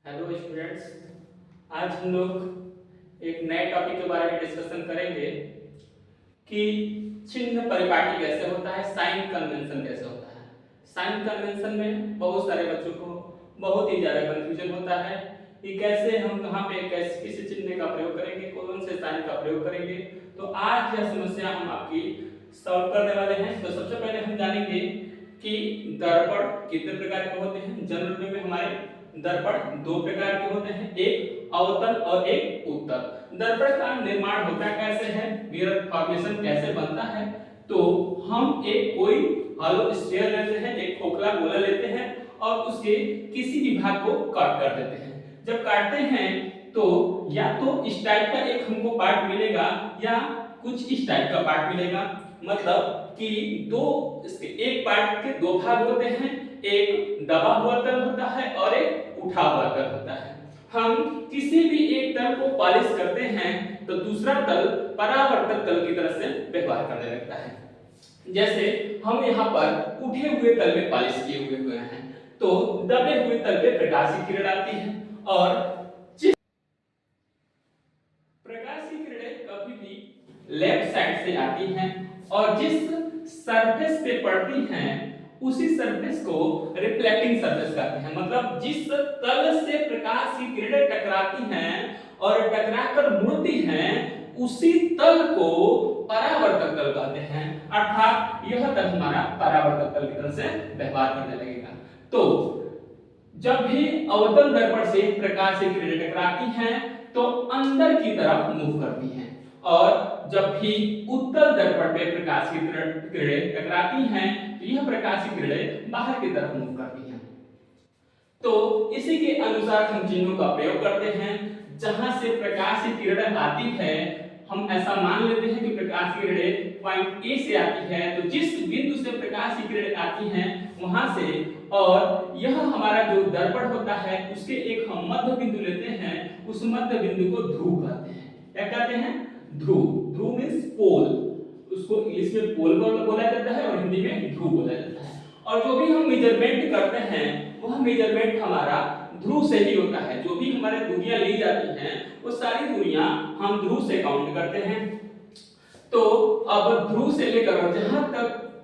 Hello students. आज हम लोग एक नए टॉपिक के बारे में डिस्कशन करेंगे कि चिन्ह परिपाटी कैसे होता है, साइन कन्वेंशन कैसे होता है। साइन कन्वेंशन में बहुत सारे बच्चों को बहुत ही ज़्यादा कंफ्यूजन होता है कि कैसे हम कहाँ पे कैसे किसी चिन्ह का प्रयोग करेंगे, कौन से साइन का प्रयोग करेंगे। तो आज यह समस्या हम आपकी सॉल्व करने वाले हैं। तो सबसे पहले हम जानेंगे कि दर्पण कितने प्रकार के होते हैं। जनरल में हमारे दर्पण दो प्रकार के होते हैं, एक अवतल और एक उत्तल। दर्पण का निर्माण होता कैसे है, मिरर फॉर्मेशन कैसे बनता है। तो हम एक कोई हॉलो स्फीयर लेते हैं, एक खोखला गोला लेते हैं और उसके किसी भी भाग को काट कर देते हैं। जब काटते हैं तो या तो इस टाइप का एक हमको पार्ट मिलेगा या कुछ इस टाइप का पार्ट मिलेगा। मतलब कि दो इसके एक पार्ट के दो भाग होते हैं, एक दबा हुआ तल होता है और एक उठा हुआ तल होता है। हम किसी भी एक तल को पॉलिश करते हैं तो दूसरा तल परावर्तक तल की तरह से व्यवहार करने लगता है। जैसे हम यहाँ पर उठे हुए तल में पॉलिश किए हुए हैं तो दबे हुए तल पे प्रकाश की किरण आती है और प्रकाश की किरणें कभी भी लेफ्ट साइड से आती हैं और जिस सरफेस पे पड़ती हैं उसी सरफेस को रिफ्लेक्टिंग सरफेस कहते हैं। मतलब जिस तल से प्रकाश की किरणें टकराती हैं और टकराकर मुड़ती हैं उसी तल को परावर्तक तल कहते हैं। अर्थात यह तल हमारा परावर्तक तल की तरह से व्यवहार करने लगेगा। तो जब भी अवतल दर्पण से प्रकाश की किरणें टकराती हैं तो अंदर की तरफ मूव करती हैं और जब भी उत्तल दर्पण पे प्रकाश की किरणें टकराती हैं तो यह प्रकाश की किरणें बाहर की तरफ मूव करती हैं। तो इसी के अनुसार हम चिन्हों का प्रयोग करते हैं। जहां से प्रकाश की किरणें आती है हम ऐसा मान लेते हैं कि प्रकाश की किरणें पॉइंट ए से आती है, तो जिस बिंदु से प्रकाश की किरणें आती हैं वहां से, और यह हमारा जो दर्पण होता है उसके एक हम मध्य बिंदु लेते हैं, उस मध्य बिंदु को ध्रुव कहते हैं। क्या कहते हैं? ध्रुव। ध्रुव मींस पोल, उसको इंग्लिश में पोल बोला जाता है और हिंदी में ध्रुव बोला जाता है। और जो भी हम मेजरमेंट करते हैं वह मेजरमेंट हमारा ध्रुव से ही होता है। जो भी हमारे दूरियां ली जाती हैं वो सारी दूरियां हम ध्रुव से काउंट करते हैं। तो अब ध्रुव से लेकर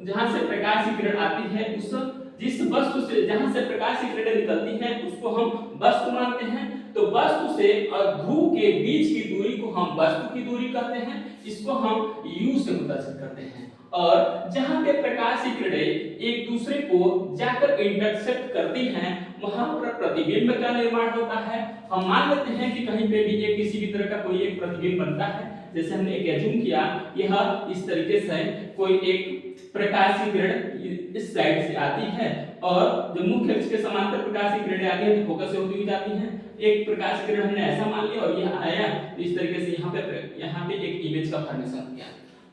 जहां से प्रकाश की किरण आती है उस जिस वस्तु से जहां से प्रकाश की किरणें निकलती हैं उसको हम वस्तु मानते हैं। तो वस्तु से और ध्रुव के बीच की दूरी को हम वस्तु की दूरी कहते हैं। इसको हम u से प्रदर्शित करते हैं। और जहां पे प्रकाश की किरणें एक दूसरे को जाकर इंटरसेक्ट करती हैं वहां पर प्रतिबिंब का निर्माण होता है। हम मान लेते हैं कि कहीं पे भी एक किसी भी तरह का कोई एक प्रतिबिंब बनता है। जैसे हमने एक एज्यूम किया यह इस तरीके से कोई एक प्रकाश की किरण इस साइड से आती है और जो मुख्य अक्ष के समांतर प्रकाश की किरणें आती है तो फोकस से होती हुई जाती हैं। एक प्रकाश की किरण हमने ऐसा मान लिया और यह आया तो इस तरीके से यहाँ पे एक इमेज का फॉर्मेशन किया।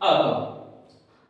अब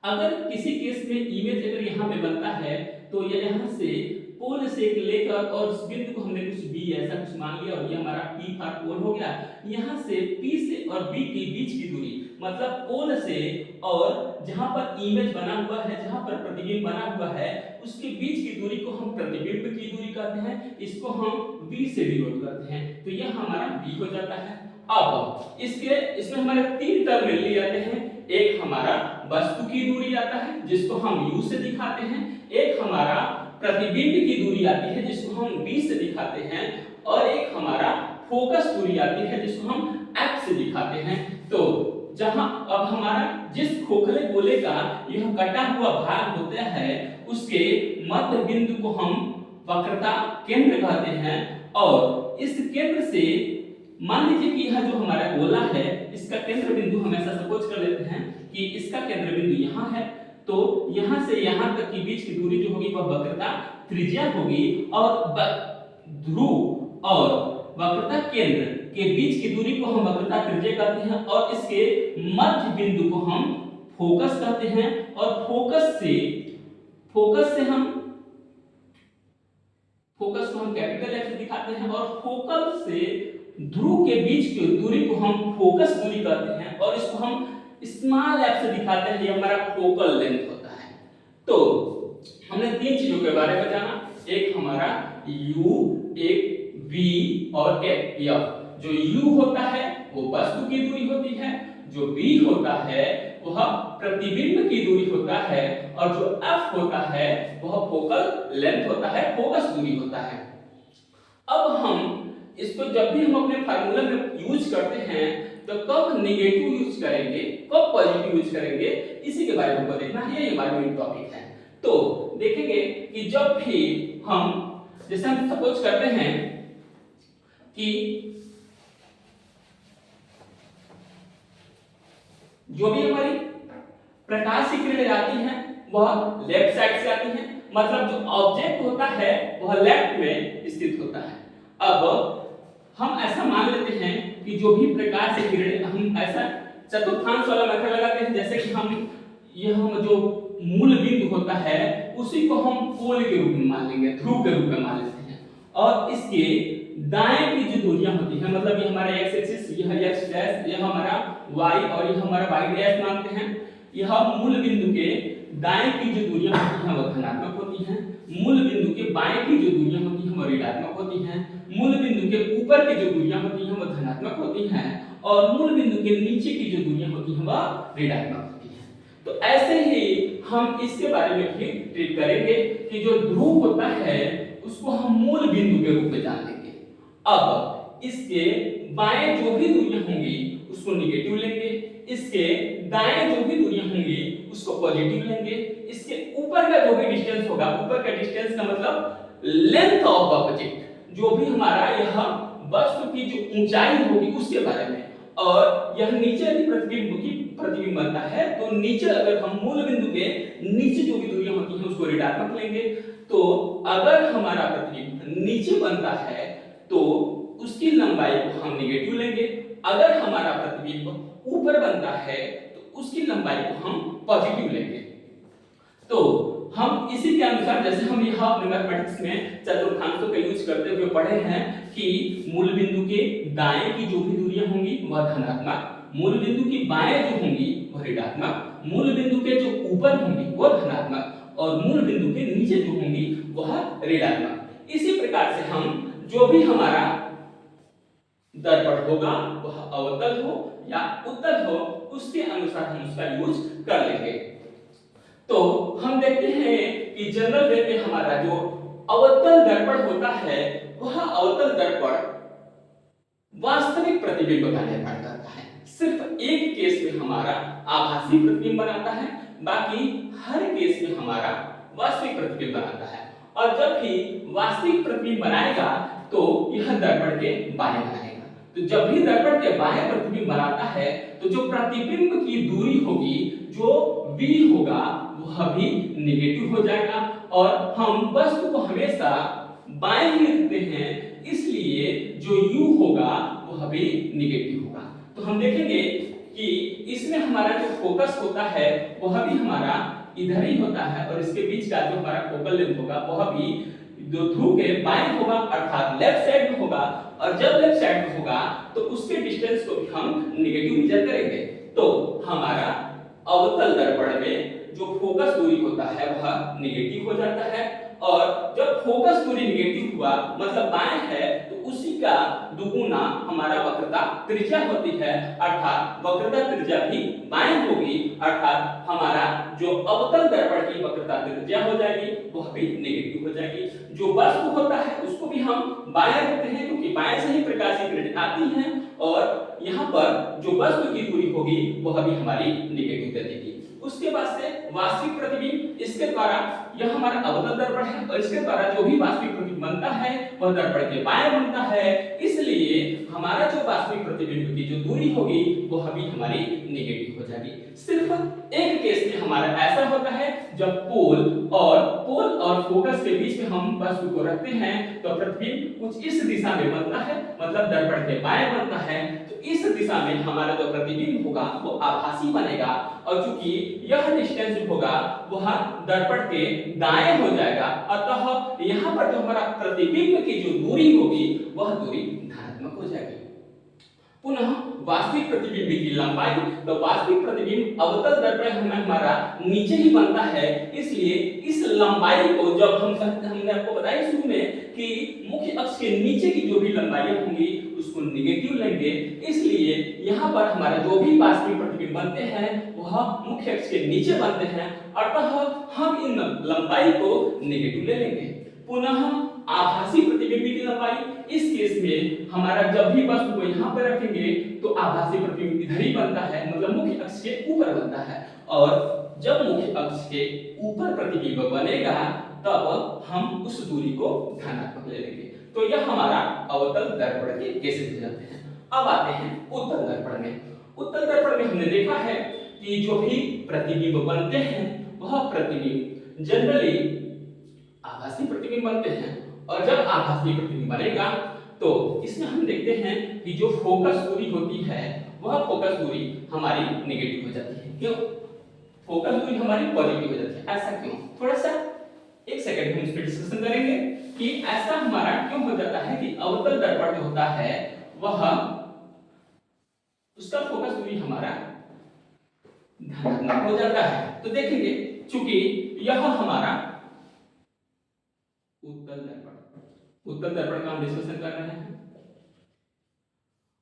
अगर किसी केस में इमेज अगर यहाँ पे बनता है तो ये यहाँ से पोल से लेकर और उस बिंदु को हमने कुछ बी ऐसा कुछ मान लिया और ये हमारा पी फॉर पोल हो गया। यहाँ से पी से और बी के बीच की दूरी मतलब पोल से और जहाँ पर इमेज बना हुआ है, जहाँ पर प्रतिबिंब बना हुआ है उसके बीच की दूरी को हम प्रतिबिंब की दूरी कहते हैं। इसको हम बी से डिनोट करते हैं तो यह हमारा बी हो जाता है। अब इसमें हमारे तीन टर्म मिल जाते हैं। एक हमारा वस्तु की दूरी आता है जिसको हम u से दिखाते हैं, एक हमारा प्रतिबिंब की दूरी आती है जिसको हम v से दिखाते हैं और एक हमारा फोकस दूरी आती है जिसको हम f से दिखाते हैं। तो जहां अब हमारा जिस खोखले गोले का यह कटा हुआ भाग होता है उसके मध्य बिंदु को हम वक्रता केंद्र कहते हैं और इस केंद्र से मान लीजिए कि यह जो हमारा गोला है इसका केंद्र बिंदु हम ऐसा सपोज कर लेते हैं कि इसका केंद्र बिंदु यहाँ है। तो यहाँ से यहाँ तक की बीच की दूरी जो होगी वह वक्रता त्रिज्या होगी और ध्रुव और वक्रता केंद्र के बीच की दूरी को हम वक्रता त्रिज्या कहते हैं और इसके मध्य बिंदु को हम फोकस कहते हैं और फोकस को हम कैपिटल F से दिखाते हैं और फोकल से ध्रुव के बीच की दूरी को हम फोकस दूरी कहते हैं और इसको हम स्मॉल f से दिखाते हैं। ये हमारा फोकल लेंथ होता है। तो हमने तीन चीजों के बारे में जाना, एक हमारा u, एक v v और f। जो u होता है वो वस्तु की दूरी होती है, जो v होता है वह प्रतिबिंब की दूरी होता है, और जो f होता है वह फोकल लेंथ होता है, फोकस दूरी होता है। अब हम इसको जब भी हम अपने फार्मूला में यूज करते हैं तो कब नेगेटिव यूज करेंगे, कब पॉजिटिव यूज करेंगे, इसी के बारे में हमको देखना है, ये हमारा मेन टॉपिक है। तो देखेंगे कि जब भी हम जैसे हम सपोज करते हैं कि जो भी हमारी प्रकाश की किरणें आती हैं वह लेफ्ट साइड से आती हैं, मतलब जो ऑब्जेक्ट होता है वह लेफ्ट में स्थित होता है। अब हम ऐसा मान लेते हैं कि जो भी प्रकाश की किरणें, हम ऐसा चतुर्थांश वाला मेथड लगाते हैं, जैसे कि हम जो मूल बिंदु होता है उसी को हम पोल के रूप में मान लेंगे, ध्रुव के रूप में मान लेते हैं, और इसके दाएं की जो दूरियां होती है, मतलब ये हमारा x एक्सिस, यह x डैश, यह हमारा y और यह हमारा y डैश मानते हैं। यह मूल बिंदु के दाएं की जो दूरियां होती हैं वह धनात्मक होती हैं, मूल बिंदु के बाएं की जो दूरियां होती हैं वह ऋणात्मक होती हैं, मूल बिंदु के ऊपर की जो दूरियां होती हैं वह धनात्मक होती हैं, और मूल बिंदु के नीचे की जो दूरियां होती हैं वह ऋणात्मक होती हैं। तो ऐसे ही हम इसके बारे में भी ट्रीट करेंगे कि जो ध्रुव होता है उसको हम मूल बिंदु के रूप में जान लेंगे। अब इसके बाएं जो भी दूरियां होंगी उसको नेगेटिव लेंगे, इसके दाएं जो भी दूरियां होंगी उसको पॉजिटिव लेंगे, इसके ऊपर का जो भी डिस्टेंस होगा, ऊपर का डिस्टेंस का मतलब लेंथ ऑफ ऑब्जेक्ट, जो भी हमारा यह वस्तु की जो ऊंचाई होगी उसके बारे में, और यह नीचे यदि प्रतिबिंब बनता है तो नीचे अगर हम मूल बिंदु के नीचे जो भी दूरियां होती हैं उसको ऋणात्मक लेंगे। तो अगर हमारा प्रतिबिंब नीचे बनता है तो उसकी लंबाई को हम नेगेटिव लेंगे, अगर हमारा प्रतिबिंब ऊपर बनता है तो उसकी लंबाई को हम पॉजिटिव लेंगे। तो हम इसी के अनुसार, जैसे हम यहाँ अपने मैथमेटिक्स में चतुर्थांशों का यूज करते हुए पढ़े हैं कि मूल बिंदु के दाएं की जो भी दूरियां होंगी वह धनात्मक, मूल बिंदु की बाएं जो होंगी वह ऋणात्मक, मूल बिंदु के जो ऊपर होंगी वह धनात्मक, और मूल बिंदु के नीचे जो होंगी वह ऋणात्मक। इसी प्रकार से हम जो भी हमारा दर्पण होगा वह अवतल हो या उत्तल हो उसके अनुसार हम उसका यूज कर लेंगे। तो हम देखते हैं कि जनरल वे में हमारा जो अवतल दर्पण होता है वह अवतल दर्पण वास्तविक प्रतिबिंब का निर्माण करता है। सिर्फ एक केस में हमारा आभासी प्रतिबिंब बनाता है, बाकी हर केस में हमारा वास्तविक प्रतिबिंब बनाता है। और जब भी वास्तविक प्रतिबिंब बनाएगा तो यह दर्पण के बाएं बनाएगा। तो जब भी दर्पण के बाएं प्रतिबिंब बनाता है तो जो प्रतिबिंब की दूरी होगी, जो v होगा वह भी नेगेटिव हो जाएगा, और हम वस्तु को हमेशा बाएं ही रखते हैं, इसलिए जो u होगा वह भी नेगेटिव होगा। तो हम देखेंगे कि इसमें हमारा जो फोकस होता है वह भी हमारा इधर ही होता है, और इसके बीच का जो हमारा फोकल लेंथ होगा वह भी जो ध्रुव के बाएं होगा, अर्थात लेफ्ट साइड में होगा, और जब लेफ्ट साइड में होगा तो उसके डिस्टेंस को भी हम नेगेटिव मेजर करेंगे। तो हमारा अवतल दर्पण में जो फोकस दूरी होता है वह नेगेटिव हो जाता है, और जब फोकस दूरी नेगेटिव हुआ मतलब बाएं है तो उसी का दुगुना हमारा वक्रता त्रिज्या होती है, अर्थात वक्रता त्रिज्या भी बाएं होगी, अर्थात हमारा जो अवतल दर्पण की वक्रता त्रिज्या हो जाएगी वह भी नेगेटिव हो जाएगी। जो वस्तु होता है उसको भी हम बाएं रखते हैं क्योंकि बाएं से ही प्रकाश की किरणें आती हैं, और यहाँ पर जो वस्तु की दूरी होगी वह भी हमारी नेगेटिव दे देगी। उसके बाद से वास्तविक प्रतिबिंब, इसके द्वारा यह हमारा अवतल दर्पण है, और इसके द्वारा जो भी वास्तविक प्रतिबिंब बनता है वह दर्पण के बाएं बनता है, इसलिए हमारा जो वास्तविक प्रतिबिंब की जो दूरी होगी वह भी हमारी नेगेटिव हो जाएगी। सिर्फ एक केस में हमारा ऐसा होता है जब पोल और फोकस के बीच में हम वस्तु को रखते हैं तो प्रतिबिंब कुछ इस दिशा में बनता है, मतलब दर्पण के बाएं बनता है। तो इस दिशा में हमारा जो प्रतिबिंब होगा वो आभासी बनेगा, और चूंकि यह डिस्टेंस होगा वह दर्पण के दाएं हो जाएगा, अतः यहाँ पर जो हमारा प्रतिबिंब की जो दूरी होगी वह दूरी धनात्मक हो जाएगी। पुनः वास्तविक प्रतिबिंब की लंबाई, तो वास्तविक प्रतिबिंब अवतल दर्पण में हमारा नीचे ही बनता है, इसलिए इस लंबाई को जब हमने आपको बताया शुरू में कि मुख्य अक्ष के नीचे की जो भी लंबाइयां होंगी उसको नेगेटिव लेंगे, इसलिए यहाँ पर हमारा जो भी वास्तविक प्रतिबिंब बनते हैं वह मुख्य अक्ष के नीचे बनते हैं, अतः हम इन लंबाई को नेगेटिव ले लेंगे। पुनः आभासी प्रतिबिंब की लंबाई, इस केस में हमारा जब भी वस्तु को यहाँ पर रखेंगे तो आभासी प्रतिबिंब इधर ही बनता है, मतलब मुख्य अक्ष के ऊपर बनता है, और जब मुख्य अक्ष के ऊपर प्रतिबिंब बनेगा तब हम उस दूरी को धनात्मक ले लेंगे। तो यह हमारा अवतल दर्पण के केसेस हो जाते हैं। अब आते हैं उत्तल दर्पण में। उत्तल दर्पण में हमने देखा है कि जो भी प्रतिबिंब बनते हैं वह प्रतिबिंब जनरली आभासी प्रतिबिंब बनते हैं, और जब आभासी प्रतिबिंब बनेगा तो इसमें हम देखते हैं कि जो फोकस दूरी होती है वह फोकस दूरी हमारी नेगेटिव हो जाती है। क्यों? फोकस दूरी हमारी पॉजिटिव हो जाती है। ऐसा क्यों? थोड़ा सा एक सेकंड हम इस पर डिस्कशन करेंगे कि ऐसा हमारा क्यों हो जाता है कि अवतल दर्पण जो होता है वह उसका फोकस दूरी हमारा धनात्मक हो जाता है। तो देखेंगे चूंकि यह हमारा उत्तल दर्पण का हम डिस्कशन कर रहे हैं।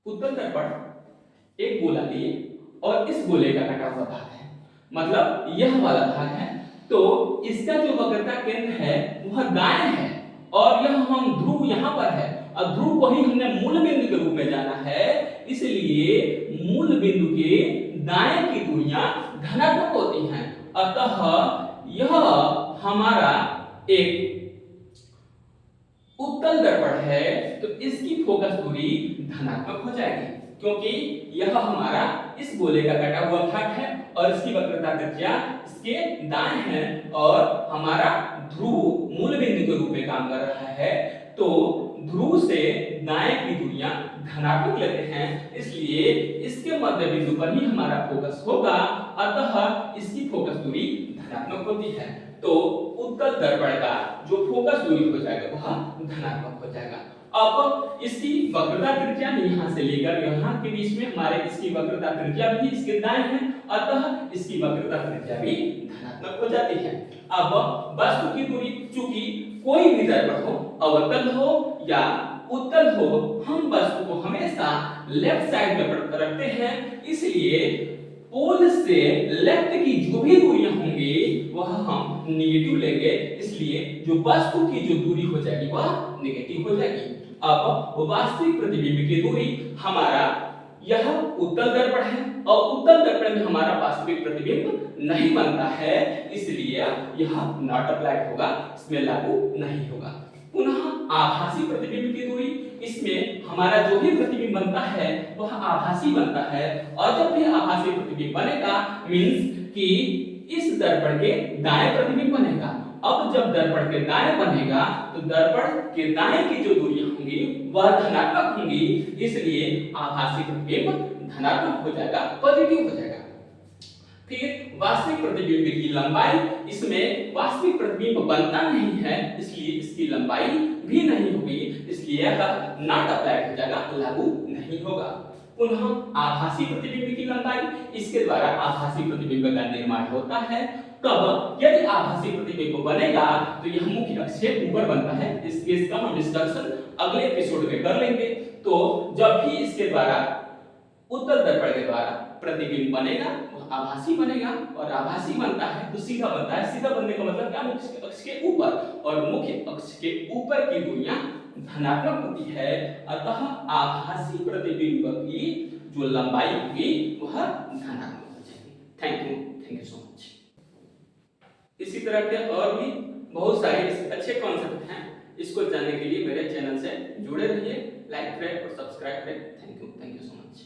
उत्तल दर्पण एक गोला लिए और इस गोले का कटा हुआ भाग है, मतलब यह वाला भाग है, तो इसका जो वक्रता केंद्र है वह दाएं है, और यह हम ध्रुव यहाँ पर है, और ध्रुव को ही हमने मूल बिंदु के रूप में जाना है, इसलिए मूल बिंदु के दाएं की दूरियां धनात्मक होती हैं, अतः यह हमारा एक उत्तल दर्पण है, तो इसकी फोकस दूरी धनात्मक हो जाएगी, क्योंकि यह हमारा इस गोले का कटा हुआ भाग है और इसकी वक्रता त्रिज्या इसके दाएं है, और हमारा ध्रुव मूल बिंदु के रूप में काम कर रहा है, तो ध्रुव से दाएं की दूरियां धनात्मक लेते हैं, इसलिए इसके मध्य बिंदु पर ही हमारा फोकस होगा, अतः इसकी फोकस दूरी धनात्मक होती है। तो उत्तल दर्पण का जो फोकस दूरी हो जाएगा वह धनात्मक हो जाएगा। अब इसकी वक्रता त्रिज्या यहाँ से लेकर यहाँ के बीच में हमारे इसकी वक्रता त्रिज्या भी इसके दाएं है, अतः इसकी वक्रता त्रिज्या भी धनात्मक हो जाती है। अब वस्तु की दूरी, चूंकि कोई भी दर्पण हो, अवतल हो या उत्तल हो, हम वस्तु को हमेशा लेफ्ट साइड में रखते हैं, इसलिए पोल से लेफ्ट की जो भी दूरियां होंगी वह हम नेगेटिव लेंगे, इसलिए जो वस्तु की जो दूरी हो जाएगी वह नेगेटिव हो जाएगी। अब वास्तविक प्रतिबिंब की दूरी हमारा यह उत्तल दर्पण है, और उत्तल दर्पण में हमारा वास्तविक प्रतिबिंब नहीं बनता है, इसलिए यह नॉट अप्लाइड होगा, इसमें लागू नहीं होगा। पुनः आभासी प्रतिबिंब की दूरी, इसमें हमारा जो भी प्रतिबिंब बनता है वह आभासी बनता है, और जब भी आभासी प्रतिबिंब बनेगा मींस कि इस दर्पण के दाएं प्रतिबिंब बनेगा। अब जब दर्पण के दाएं बनेगा तो दर्पण के दाएं की जो दूरियां होंगी वह धनात्मक होंगी, इसलिए आभासी प्रतिबिंब धनात्मक हो जाएगा, पॉजिटिव हो जाएगा। फिर वास्तविक प्रतिबिंब की लंबाई, इसमें वास्तविक प्रतिबिंब बनता नहीं है, इसलिए इसकी लंबाई भी नहीं होगी, इसलिए यह नॉट अप्लाइड हो जाएगा, लागू नहीं होगा। पुनः आभासी प्रतिबिंब की लंबाई, इसके द्वारा आभासी प्रतिबिंब का निर्माण होता है। कब? यदि आभासी प्रतिबिंब बनेगा तो यह मुख्य अक्ष से ऊपर बनता है, इस केस का हम डिस्कशन अगले एपिसोड में कर लेंगे। तो जब भी इसके द्वारा उत्तल दर्पण के द्वारा प्रतिबिंब बनेगा वह आभासी बनेगा, और आभासी बनता है तो सीधा बनता है। सीधा बनने का मतलब क्या? मुख्य अक्ष के ऊपर, और मुख्य अक्ष के ऊपर की दूरियां धनात्मक होती है, अतः आभासी प्रतिबिंब की जो लंबाई होगी वह धनात्मक हो जाएगी। Thank you so much. इसी तरह के और भी बहुत सारे अच्छे कॉन्सेप्ट हैं, इसको जानने के लिए मेरे चैनल से जुड़े रहिए, लाइक करें और सब्सक्राइब करें। Thank you so much.